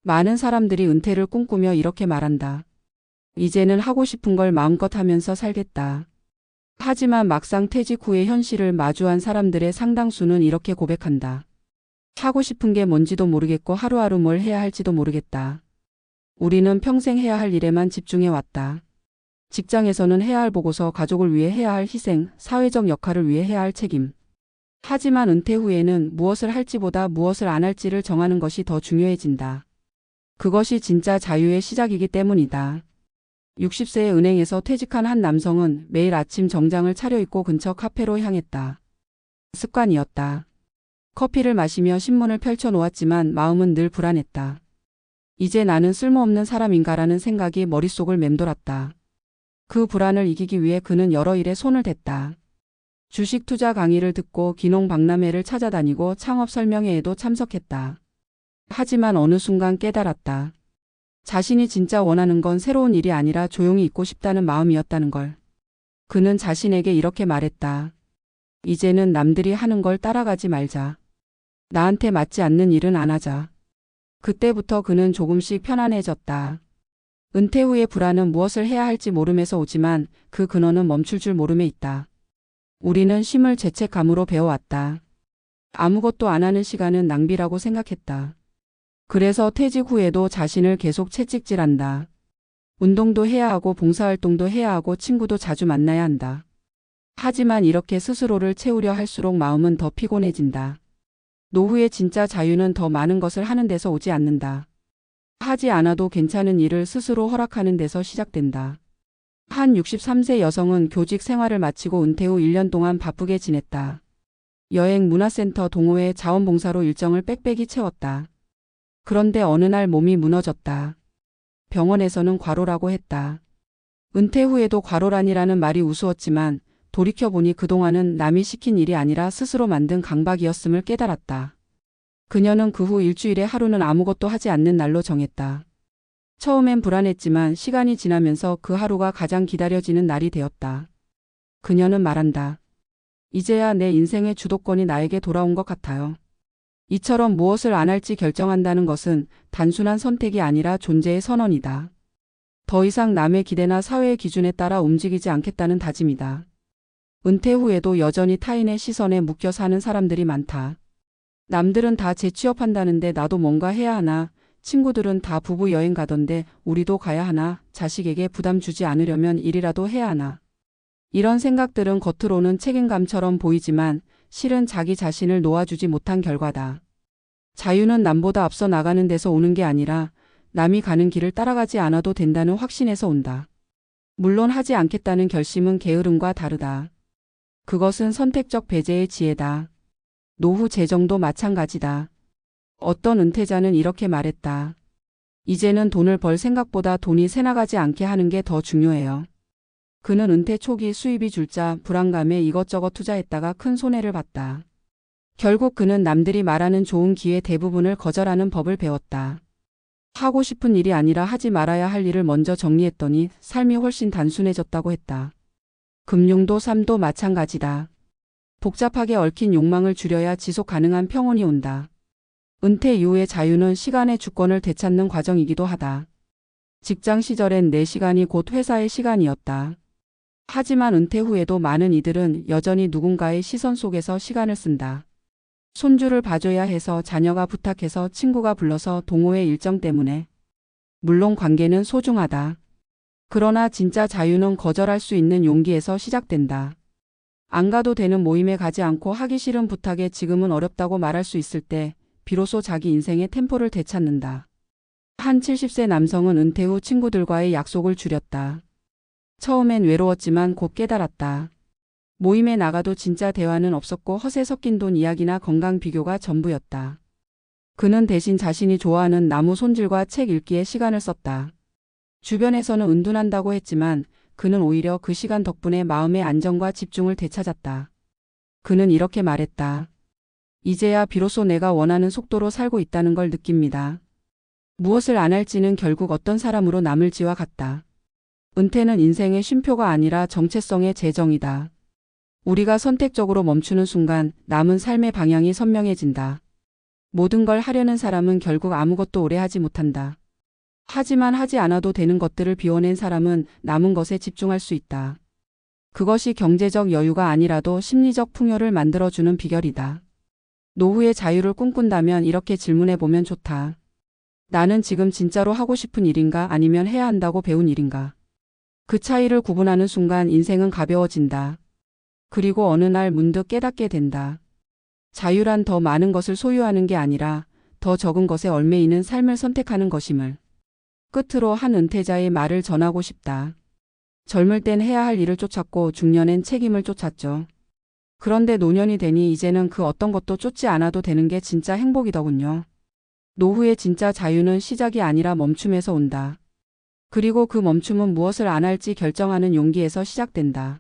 많은 사람들이 은퇴를 꿈꾸며 이렇게 말한다. 이제는 하고 싶은 걸 마음껏 하면서 살겠다. 하지만 막상 퇴직 후의 현실을 마주한 사람들의 상당수는 이렇게 고백한다. 하고 싶은 게 뭔지도 모르겠고 하루하루 뭘 해야 할지도 모르겠다. 우리는 평생 해야 할 일에만 집중해 왔다. 직장에서는 해야 할 보고서, 가족을 위해 해야 할 희생, 사회적 역할을 위해 해야 할 책임. 하지만 은퇴 후에는 무엇을 할지보다 무엇을 안 할지를 정하는 것이 더 중요해진다. 그것이 진짜 자유의 시작이기 때문이다. 60세에 은행에서 퇴직한 한 남성은 매일 아침 정장을 차려입고 근처 카페로 향했다. 습관이었다. 커피를 마시며 신문을 펼쳐 놓았지만 마음은 늘 불안했다. 이제 나는 쓸모없는 사람인가라는 생각이 머릿속을 맴돌았다. 그 불안을 이기기 위해 그는 여러 일에 손을 댔다. 주식 투자 강의를 듣고 귀농 박람회를 찾아다니고 창업 설명회에도 참석했다. 하지만 어느 순간 깨달았다. 자신이 진짜 원하는 건 새로운 일이 아니라 조용히 있고 싶다는 마음이었다는 걸. 그는 자신에게 이렇게 말했다. 이제는 남들이 하는 걸 따라가지 말자. 나한테 맞지 않는 일은 안 하자. 그때부터 그는 조금씩 편안해졌다. 은퇴 후의 불안은 무엇을 해야 할지 모름에서 오지만 그 근원은 멈출 줄 모름에 있다. 우리는 쉼을 죄책감으로 배워왔다. 아무것도 안 하는 시간은 낭비라고 생각했다. 그래서 퇴직 후에도 자신을 계속 채찍질한다. 운동도 해야 하고 봉사활동도 해야 하고 친구도 자주 만나야 한다. 하지만 이렇게 스스로를 채우려 할수록 마음은 더 피곤해진다. 노후의 진짜 자유는 더 많은 것을 하는 데서 오지 않는다. 하지 않아도 괜찮은 일을 스스로 허락하는 데서 시작된다. 한 63세 여성은 교직 생활을 마치고 은퇴 후 1년 동안 바쁘게 지냈다. 여행, 문화센터, 동호회, 자원봉사로 일정을 빽빽이 채웠다. 그런데 어느 날 몸이 무너졌다. 병원에서는 과로라고 했다. 은퇴 후에도 과로란이라는 말이 우스웠지만 돌이켜보니 그동안은 남이 시킨 일이 아니라 스스로 만든 강박이었음을 깨달았다. 그녀는 그 후 일주일에 하루는 아무것도 하지 않는 날로 정했다. 처음엔 불안했지만 시간이 지나면서 그 하루가 가장 기다려지는 날이 되었다. 그녀는 말한다. 이제야 내 인생의 주도권이 나에게 돌아온 것 같아요. 이처럼 무엇을 안 할지 결정한다는 것은 단순한 선택이 아니라 존재의 선언이다. 더 이상 남의 기대나 사회의 기준에 따라 움직이지 않겠다는 다짐이다. 은퇴 후에도 여전히 타인의 시선에 묶여 사는 사람들이 많다. 남들은 다 재취업한다는데 나도 뭔가 해야 하나, 친구들은 다 부부 여행 가던데 우리도 가야 하나, 자식에게 부담 주지 않으려면 일이라도 해야 하나. 이런 생각들은 겉으로는 책임감처럼 보이지만 실은 자기 자신을 놓아주지 못한 결과다. 자유는 남보다 앞서 나가는 데서 오는 게 아니라 남이 가는 길을 따라가지 않아도 된다는 확신에서 온다. 물론 하지 않겠다는 결심은 게으름과 다르다. 그것은 선택적 배제의 지혜다. 노후 재정도 마찬가지다. 어떤 은퇴자는 이렇게 말했다. 이제는 돈을 벌 생각보다 돈이 새나가지 않게 하는 게 더 중요해요. 그는 은퇴 초기 수입이 줄자 불안감에 이것저것 투자했다가 큰 손해를 봤다. 결국 그는 남들이 말하는 좋은 기회 대부분을 거절하는 법을 배웠다. 하고 싶은 일이 아니라 하지 말아야 할 일을 먼저 정리했더니 삶이 훨씬 단순해졌다고 했다. 금융도 삶도 마찬가지다. 복잡하게 얽힌 욕망을 줄여야 지속 가능한 평온이 온다. 은퇴 이후의 자유는 시간의 주권을 되찾는 과정이기도 하다. 직장 시절엔 내 시간이 곧 회사의 시간이었다. 하지만 은퇴 후에도 많은 이들은 여전히 누군가의 시선 속에서 시간을 쓴다. 손주를 봐줘야 해서, 자녀가 부탁해서, 친구가 불러서, 동호회 일정 때문에. 물론 관계는 소중하다. 그러나 진짜 자유는 거절할 수 있는 용기에서 시작된다. 안 가도 되는 모임에 가지 않고 하기 싫은 부탁에 지금은 어렵다고 말할 수 있을 때 비로소 자기 인생의 템포를 되찾는다. 한 70세 남성은 은퇴 후 친구들과의 약속을 줄였다. 처음엔 외로웠지만 곧 깨달았다. 모임에 나가도 진짜 대화는 없었고 허세 섞인 돈 이야기나 건강 비교가 전부였다. 그는 대신 자신이 좋아하는 나무 손질과 책 읽기에 시간을 썼다. 주변에서는 은둔한다고 했지만 그는 오히려 그 시간 덕분에 마음의 안정과 집중을 되찾았다. 그는 이렇게 말했다. 이제야 비로소 내가 원하는 속도로 살고 있다는 걸 느낍니다. 무엇을 안 할지는 결국 어떤 사람으로 남을지와 같다. 은퇴는 인생의 쉼표가 아니라 정체성의 재정이다. 우리가 선택적으로 멈추는 순간 남은 삶의 방향이 선명해진다. 모든 걸 하려는 사람은 결국 아무것도 오래 하지 못한다. 하지만 하지 않아도 되는 것들을 비워낸 사람은 남은 것에 집중할 수 있다. 그것이 경제적 여유가 아니라도 심리적 풍요를 만들어주는 비결이다. 노후의 자유를 꿈꾼다면 이렇게 질문해보면 좋다. 나는 지금 진짜로 하고 싶은 일인가 아니면 해야 한다고 배운 일인가? 그 차이를 구분하는 순간 인생은 가벼워진다. 그리고 어느 날 문득 깨닫게 된다. 자유란 더 많은 것을 소유하는 게 아니라 더 적은 것에 얽매이는 삶을 선택하는 것임을. 끝으로 한 은퇴자의 말을 전하고 싶다. 젊을 땐 해야 할 일을 쫓았고 중년엔 책임을 쫓았죠. 그런데 노년이 되니 이제는 그 어떤 것도 쫓지 않아도 되는 게 진짜 행복이더군요. 노후의 진짜 자유는 시작이 아니라 멈춤에서 온다. 그리고 그 멈춤은 무엇을 안 할지 결정하는 용기에서 시작된다.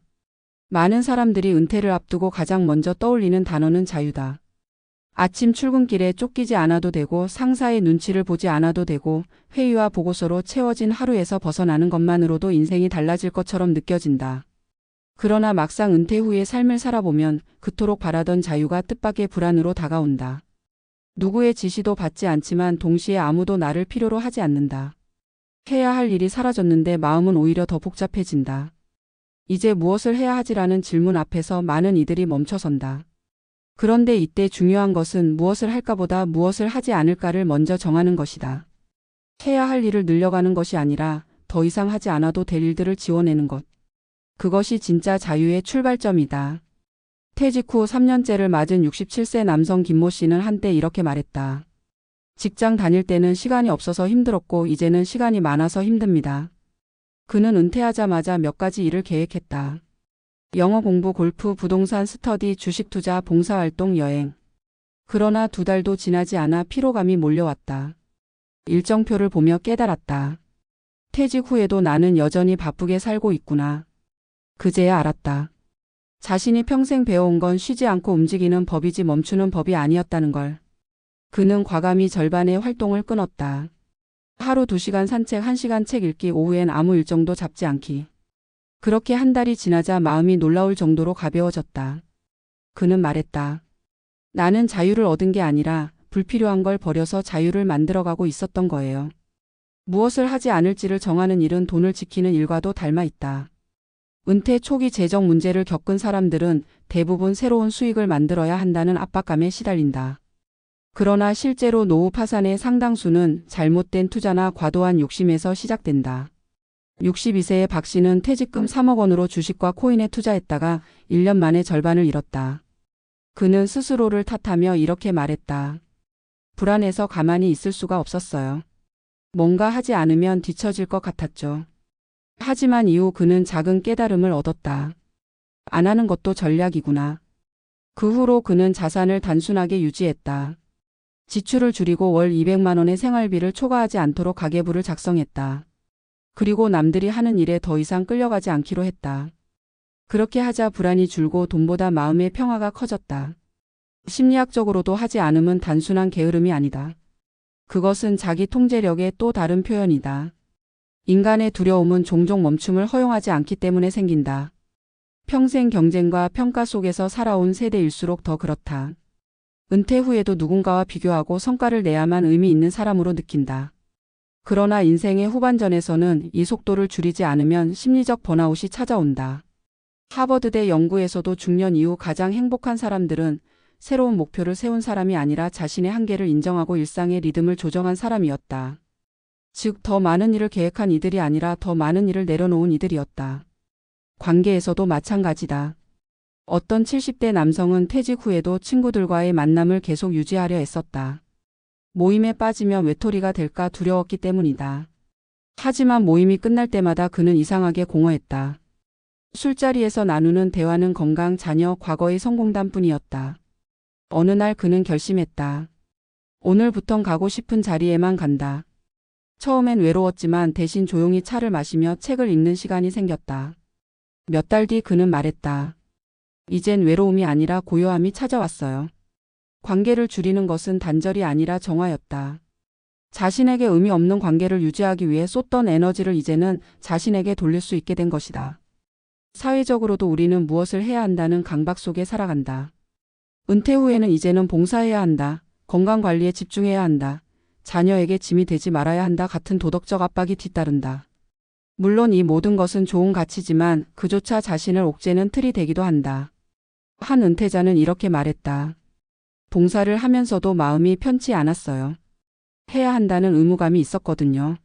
많은 사람들이 은퇴를 앞두고 가장 먼저 떠올리는 단어는 자유다. 아침 출근길에 쫓기지 않아도 되고 상사의 눈치를 보지 않아도 되고 회의와 보고서로 채워진 하루에서 벗어나는 것만으로도 인생이 달라질 것처럼 느껴진다. 그러나 막상 은퇴 후의 삶을 살아보면 그토록 바라던 자유가 뜻밖의 불안으로 다가온다. 누구의 지시도 받지 않지만 동시에 아무도 나를 필요로 하지 않는다. 해야 할 일이 사라졌는데 마음은 오히려 더 복잡해진다. 이제 무엇을 해야 하지라는 질문 앞에서 많은 이들이 멈춰선다. 그런데 이때 중요한 것은 무엇을 할까보다 무엇을 하지 않을까를 먼저 정하는 것이다. 해야 할 일을 늘려가는 것이 아니라 더 이상 하지 않아도 될 일들을 지워내는 것. 그것이 진짜 자유의 출발점이다. 퇴직 후 3년째를 맞은 67세 남성 김모 씨는 한때 이렇게 말했다. 직장 다닐 때는 시간이 없어서 힘들었고 이제는 시간이 많아서 힘듭니다. 그는 은퇴하자마자 몇 가지 일을 계획했다. 영어 공부, 골프, 부동산 스터디, 주식 투자, 봉사활동, 여행. 그러나 2달도 지나지 않아 피로감이 몰려왔다. 일정표를 보며 깨달았다. 퇴직 후에도 나는 여전히 바쁘게 살고 있구나. 그제야 알았다. 자신이 평생 배워온 건 쉬지 않고 움직이는 법이지 멈추는 법이 아니었다는 걸. 그는 과감히 절반의 활동을 끊었다. 하루 2시간 산책, 1시간 책 읽기, 오후엔 아무 일정도 잡지 않기. 그렇게 한 달이 지나자 마음이 놀라울 정도로 가벼워졌다. 그는 말했다. 나는 자유를 얻은 게 아니라 불필요한 걸 버려서 자유를 만들어가고 있었던 거예요. 무엇을 하지 않을지를 정하는 일은 돈을 지키는 일과도 닮아 있다. 은퇴 초기 재정 문제를 겪은 사람들은 대부분 새로운 수익을 만들어야 한다는 압박감에 시달린다. 그러나 실제로 노후 파산의 상당수는 잘못된 투자나 과도한 욕심에서 시작된다. 62세의 박 씨는 퇴직금 3억 원으로 주식과 코인에 투자했다가 1년 만에 절반을 잃었다. 그는 스스로를 탓하며 이렇게 말했다. 불안해서 가만히 있을 수가 없었어요. 뭔가 하지 않으면 뒤처질 것 같았죠. 하지만 이후 그는 작은 깨달음을 얻었다. 안 하는 것도 전략이구나. 그 후로 그는 자산을 단순하게 유지했다. 지출을 줄이고 월 200만 원의 생활비를 초과하지 않도록 가계부를 작성했다. 그리고 남들이 하는 일에 더 이상 끌려가지 않기로 했다. 그렇게 하자 불안이 줄고 돈보다 마음의 평화가 커졌다. 심리학적으로도 하지 않음은 단순한 게으름이 아니다. 그것은 자기 통제력의 또 다른 표현이다. 인간의 두려움은 종종 멈춤을 허용하지 않기 때문에 생긴다. 평생 경쟁과 평가 속에서 살아온 세대일수록 더 그렇다. 은퇴 후에도 누군가와 비교하고 성과를 내야만 의미 있는 사람으로 느낀다. 그러나 인생의 후반전에서는 이 속도를 줄이지 않으면 심리적 번아웃이 찾아온다. 하버드대 연구에서도 중년 이후 가장 행복한 사람들은 새로운 목표를 세운 사람이 아니라 자신의 한계를 인정하고 일상의 리듬을 조정한 사람이었다. 즉, 더 많은 일을 계획한 이들이 아니라 더 많은 일을 내려놓은 이들이었다. 관계에서도 마찬가지다. 어떤 70대 남성은 퇴직 후에도 친구들과의 만남을 계속 유지하려 애썼다. 모임에 빠지면 외톨이가 될까 두려웠기 때문이다. 하지만 모임이 끝날 때마다 그는 이상하게 공허했다. 술자리에서 나누는 대화는 건강, 자녀, 과거의 성공담뿐이었다. 어느 날 그는 결심했다. 오늘부턴 가고 싶은 자리에만 간다. 처음엔 외로웠지만 대신 조용히 차를 마시며 책을 읽는 시간이 생겼다. 몇 달 뒤 그는 말했다. 이젠 외로움이 아니라 고요함이 찾아왔어요. 관계를 줄이는 것은 단절이 아니라 정화였다. 자신에게 의미 없는 관계를 유지하기 위해 쏟던 에너지를 이제는 자신에게 돌릴 수 있게 된 것이다. 사회적으로도 우리는 무엇을 해야 한다는 강박 속에 살아간다. 은퇴 후에는 이제는 봉사해야 한다. 건강 관리에 집중해야 한다. 자녀에게 짐이 되지 말아야 한다 같은 도덕적 압박이 뒤따른다. 물론 이 모든 것은 좋은 가치지만 그조차 자신을 옥죄는 틀이 되기도 한다. 한 은퇴자는 이렇게 말했다. 봉사를 하면서도 마음이 편치 않았어요. 해야 한다는 의무감이 있었거든요.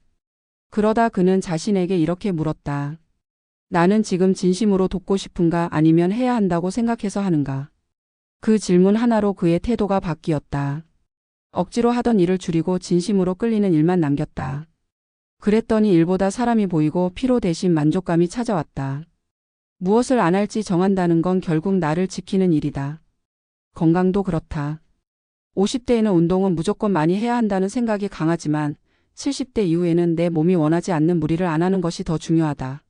그러다 그는 자신에게 이렇게 물었다. 나는 지금 진심으로 돕고 싶은가 아니면 해야 한다고 생각해서 하는가? 그 질문 하나로 그의 태도가 바뀌었다. 억지로 하던 일을 줄이고 진심으로 끌리는 일만 남겼다. 그랬더니 일보다 사람이 보이고 피로 대신 만족감이 찾아왔다. 무엇을 안 할지 정한다는 건 결국 나를 지키는 일이다. 건강도 그렇다. 50대에는 운동은 무조건 많이 해야 한다는 생각이 강하지만 70대 이후에는 내 몸이 원하지 않는 무리를 안 하는 것이 더 중요하다.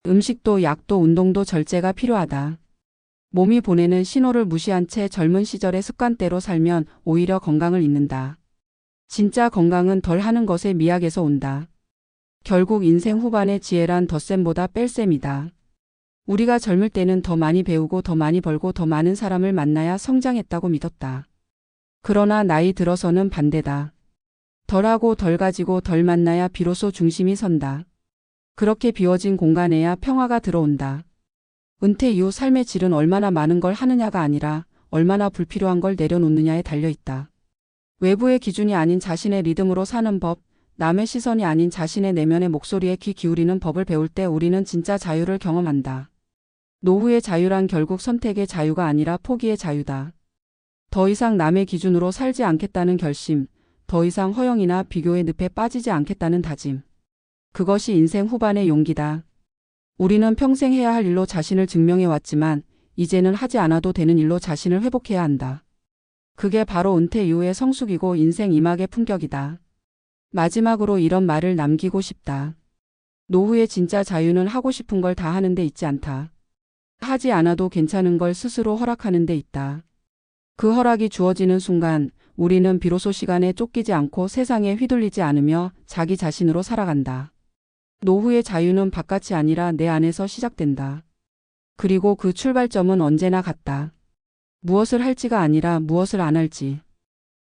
음식도 약도 운동도 절제가 필요하다. 몸이 보내는 신호를 무시한 채 젊은 시절의 습관대로 살면 오히려 건강을 잃는다. 진짜 건강은 덜 하는 것의 미학에서 온다. 결국 인생 후반의 지혜란 덧셈보다 뺄셈이다. 우리가 젊을 때는 더 많이 배우고 더 많이 벌고 더 많은 사람을 만나야 성장했다고 믿었다. 그러나 나이 들어서는 반대다. 덜하고 덜 가지고 덜 만나야 비로소 중심이 선다. 그렇게 비워진 공간에야 평화가 들어온다. 은퇴 이후 삶의 질은 얼마나 많은 걸 하느냐가 아니라 얼마나 불필요한 걸 내려놓느냐에 달려있다. 외부의 기준이 아닌 자신의 리듬으로 사는 법, 남의 시선이 아닌 자신의 내면의 목소리에 귀 기울이는 법을 배울 때 우리는 진짜 자유를 경험한다. 노후의 자유란 결국 선택의 자유가 아니라 포기의 자유다. 더 이상 남의 기준으로 살지 않겠다는 결심, 더 이상 허영이나 비교의 늪에 빠지지 않겠다는 다짐. 그것이 인생 후반의 용기다. 우리는 평생 해야 할 일로 자신을 증명해왔지만 이제는 하지 않아도 되는 일로 자신을 회복해야 한다. 그게 바로 은퇴 이후의 성숙이고 인생 이막의 품격이다. 마지막으로 이런 말을 남기고 싶다. 노후의 진짜 자유는 하고 싶은 걸 다 하는 데 있지 않다. 하지 않아도 괜찮은 걸 스스로 허락하는 데 있다. 그 허락이 주어지는 순간 우리는 비로소 시간에 쫓기지 않고 세상에 휘둘리지 않으며 자기 자신으로 살아간다. 노후의 자유는 바깥이 아니라 내 안에서 시작된다. 그리고 그 출발점은 언제나 같다. 무엇을 할지가 아니라 무엇을 안 할지.